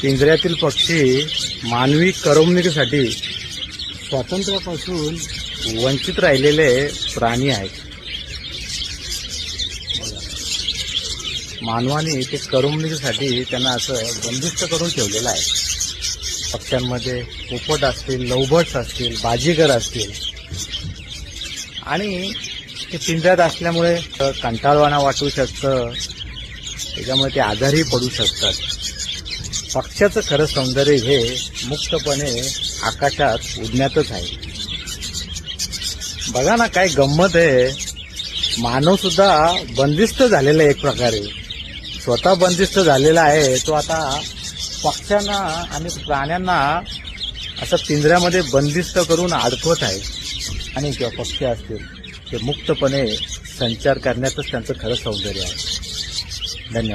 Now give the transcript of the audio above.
पिंजऱ्यातील पक्षी मानवी करमणुकीसाठी स्वातंत्र्यापासून वंचित राहिलेले प्राणी आहेत. मानवाने ते करमणुकीसाठी त्यांना असं बंदिस्त करून ठेवलेलं आहे. पक्ष्यांमध्ये पोपट असतील, लवबर्ड्स असतील, बाजीगर असतील आणि ते पिंजऱ्यात असल्यामुळे कंटाळवाणा वाटू शकतं, त्याच्यामुळे ते आजारी पडू शकतात. पक्ष्याचं खरं सौंदर्य हे मुक्तपणे आकाशात उडण्यातच आहे. बघा ना काय गंमत आहे, मानव सुद्धा बंदिस्त झालेला आहे. एक प्रकारे स्वतः बंदिस्त झालेला आहे. तो आता पक्ष्यांना आणि प्राण्यांना असं पिंजऱ्यामध्ये बंदिस्त करून अडकवत आहे. आणि किंवा पक्षी असतील ते मुक्तपणे संचार करण्यातच त्यांचं खरं सौंदर्य आहे. धन्यवाद.